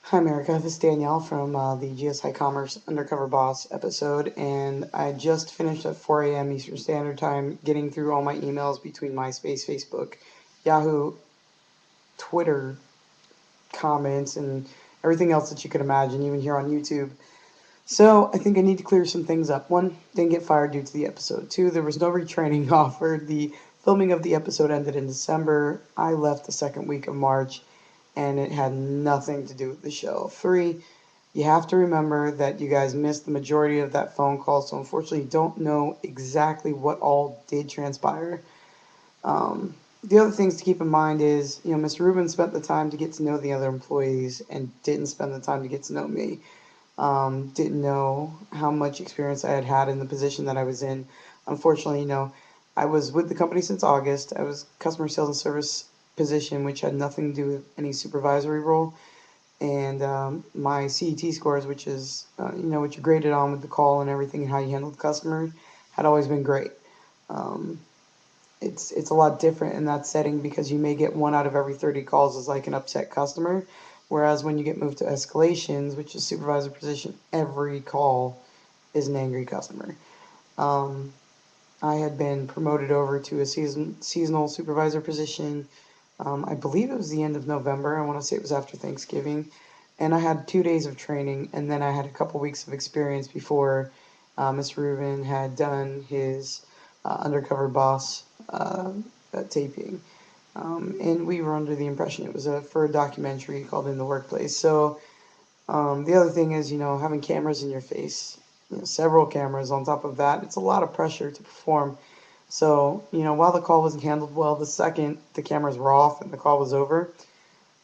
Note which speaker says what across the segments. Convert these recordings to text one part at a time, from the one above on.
Speaker 1: Hi, America. This is Danielle from the GSI Commerce Undercover Boss episode, and I just finished at 4 a.m. Eastern Standard Time getting through all my emails between MySpace, Facebook, Yahoo, Twitter comments, and everything else that you could imagine, even here on YouTube. So I think I need to clear some things up. One, didn't get fired due to the episode. Two, there was no retraining offered. The filming of the episode ended in December. I left the second week of March, and it had nothing to do with the show. Three, you have to remember that you guys missed the majority of that phone call, so unfortunately, don't know exactly what all did transpire. The other things to keep in mind is, Mr. Rubin spent the time to get to know the other employees and didn't spend the time to get to know me. Didn't know how much experience I had had in the position that I was in. Unfortunately, I was with the company since August. I was customer sales and service position, which had nothing to do with any supervisory role. And my CET scores, which is, what you graded on with the call and everything and how you handled the customer, had always been great. Um, it's a lot different in that setting because you may get 1 out of every 30 calls as like an upset customer, whereas when you get moved to escalations, which is supervisor position, every call is an angry customer. Um, I had been promoted over to a seasonal supervisor position. I believe it was the end of November. I want to say it was after Thanksgiving, and I had 2 days of training, and then I had a couple weeks of experience before Mr. Rubin had done his undercover boss taping. And we were under the impression it was for a documentary called In the Workplace. So the other thing is, having cameras in your face, several cameras on top of that, it's a lot of pressure to perform. So, while the call wasn't handled well, the second the cameras were off and the call was over,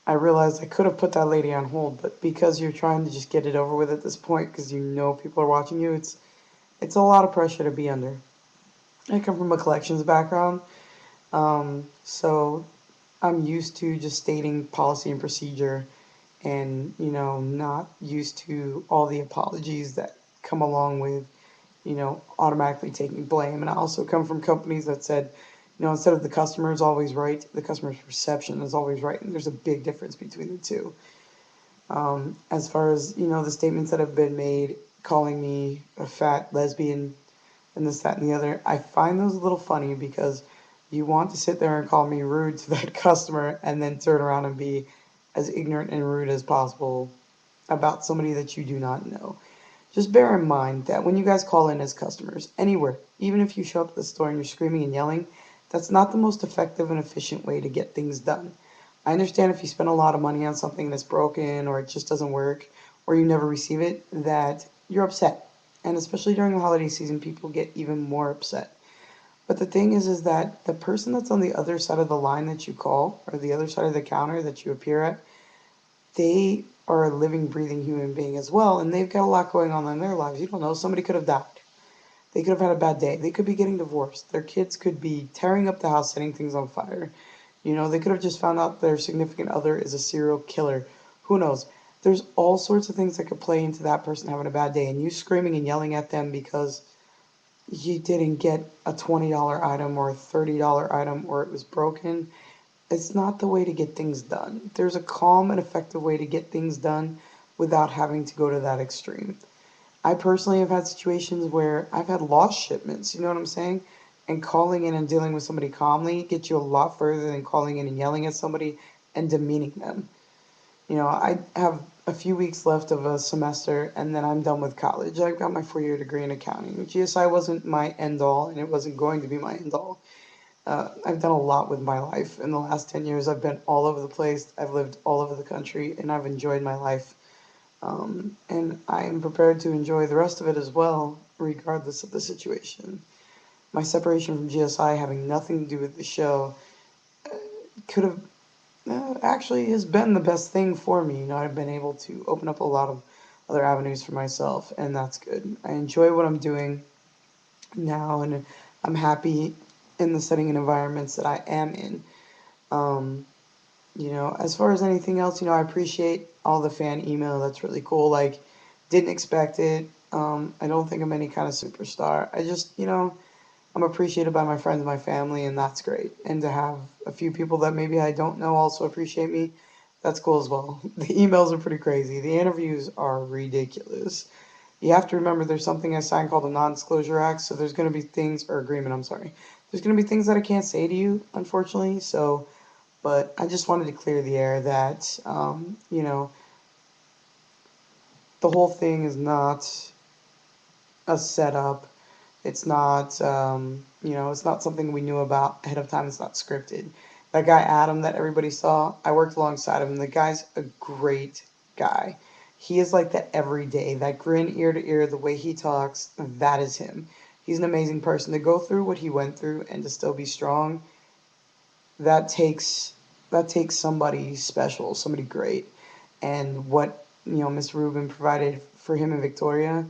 Speaker 1: I realized I could have put that lady on hold, but because you're trying to just get it over with at this point, because people are watching you, it's a lot of pressure to be under. I come from a collections background, so I'm used to just stating policy and procedure and, not used to all the apologies that come along with, automatically taking blame. And I also come from companies that said, instead of the customer is always right, the customer's perception is always right. And there's a big difference between the two. As far as, the statements that have been made, calling me a fat lesbian and this, that, and the other, I find those a little funny because you want to sit there and call me rude to that customer and then turn around and be as ignorant and rude as possible about somebody that you do not know. Just bear in mind that when you guys call in as customers, anywhere, even if you show up at the store and you're screaming and yelling, that's not the most effective and efficient way to get things done. I understand if you spend a lot of money on something that's broken or it just doesn't work or you never receive it, that you're upset. And especially during the holiday season, people get even more upset. But the thing is that the person that's on the other side of the line that you call or the other side of the counter that you appear at, they are a living, breathing human being as well, and they've got a lot going on in their lives. You don't know. Somebody could have died. They could have had a bad day. They could be getting divorced. Their kids could be tearing up the house, setting things on fire. They could have just found out their significant other is a serial killer. Who knows? There's all sorts of things that could play into that person having a bad day, and you screaming and yelling at them because you didn't get a $20 item or a $30 item or it was broken. It's not the way to get things done. There's a calm and effective way to get things done without having to go to that extreme. I personally have had situations where I've had lost shipments, you know what I'm saying? And calling in and dealing with somebody calmly gets you a lot further than calling in and yelling at somebody and demeaning them. I have a few weeks left of a semester and then I'm done with college. I've got my 4 year degree in accounting. GSI wasn't my end all and it wasn't going to be my end all. I've done a lot with my life. In the last 10 years, I've been all over the place. I've lived all over the country, and I've enjoyed my life. And I am prepared to enjoy the rest of it as well, regardless of the situation. My separation from GSI, having nothing to do with the show, could have actually has been the best thing for me. I've been able to open up a lot of other avenues for myself, and that's good. I enjoy what I'm doing now, and I'm happy in the setting and environments that I am in. Um, as far as anything else, I appreciate all the fan email. That's really cool. Like, didn't expect it. I don't think I'm any kind of superstar. I just, I'm appreciated by my friends and my family, and that's great. And to have a few people that maybe I don't know also appreciate me, That's cool as well. The emails are pretty crazy. The interviews are ridiculous. You have to remember there's something I signed called a non-disclosure act, so there's going to be things, or agreement, I'm sorry. There's going to be things that I can't say to you, unfortunately. So, but I just wanted to clear the air that, the whole thing is not a setup. It's not, it's not something we knew about ahead of time. It's not scripted. That guy Adam that everybody saw, I worked alongside him. The guy's a great guy. He is like that every day. That grin ear to ear, the way he talks, that is him. He's an amazing person to go through what he went through and to still be strong. That takes that takes somebody special, somebody great. And what, Miss Rubin provided for him and Victoria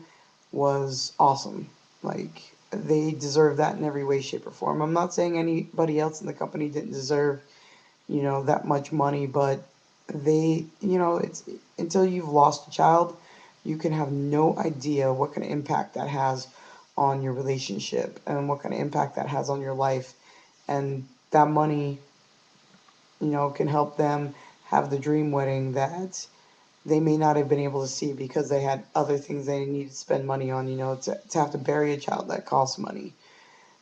Speaker 1: was awesome. Like, they deserve that in every way, shape, or form. I'm not saying anybody else in the company didn't deserve, that much money, but it's until you've lost a child, you can have no idea what kind of impact that has on your relationship and what kind of impact that has on your life. And that money, can help them have the dream wedding that they may not have been able to see because they had other things they needed to spend money on, to have to bury a child that costs money.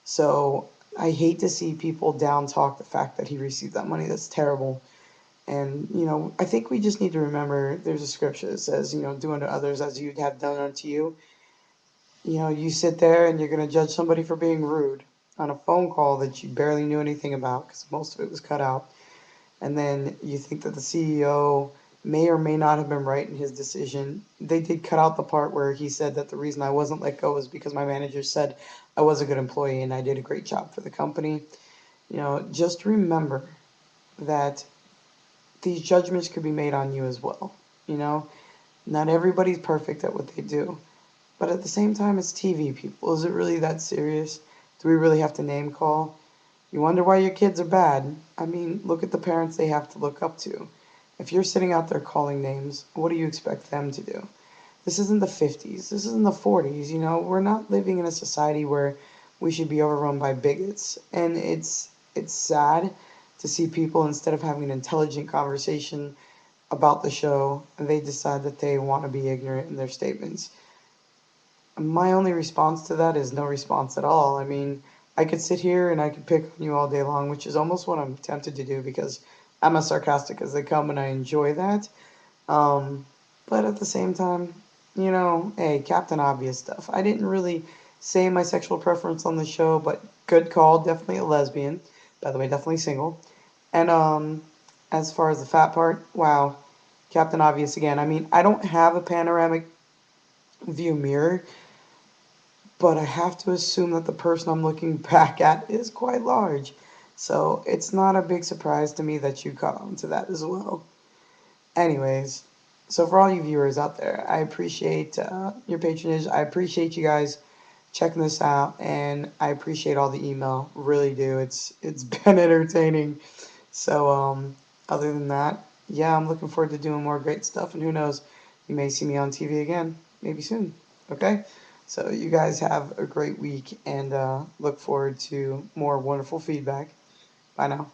Speaker 1: So I hate to see people down talk the fact that he received that money. That's terrible. And, I think we just need to remember there's a scripture that says, do unto others as you'd have done unto you. You sit there and you're going to judge somebody for being rude on a phone call that you barely knew anything about because most of it was cut out. And then you think that the CEO may or may not have been right in his decision. They did cut out the part where he said that the reason I wasn't let go was because my manager said I was a good employee and I did a great job for the company. Just remember that these judgments could be made on you as well. You know, not everybody's perfect at what they do. But at the same time, it's TV, people. Is it really that serious? Do we really have to name call? You wonder why your kids are bad? I mean, look at the parents they have to look up to. If you're sitting out there calling names, what do you expect them to do? This isn't the 50s. This isn't the 40s. We're not living in a society where we should be overrun by bigots. And it's sad to see people, instead of having an intelligent conversation about the show, they decide that they want to be ignorant in their statements. My only response to that is no response at all. I mean, I could sit here and I could pick on you all day long, which is almost what I'm tempted to do because I'm as sarcastic as they come and I enjoy that. Um, but at the same time, hey, Captain Obvious stuff. I didn't really say my sexual preference on the show, but good call, definitely a lesbian. By the way, definitely single. And as far as the fat part, wow, Captain Obvious again. I mean, I don't have a panoramic view mirror, but I have to assume that the person I'm looking back at is quite large. So it's not a big surprise to me that you caught on to that as well. Anyways, so for all you viewers out there, I appreciate your patronage. I appreciate you guys checking this out, and I appreciate all the email. Really do. It's been entertaining. So other than that, yeah, I'm looking forward to doing more great stuff, and who knows, you may see me on TV again, maybe soon. Okay. So you guys have a great week, and look forward to more wonderful feedback. Bye now.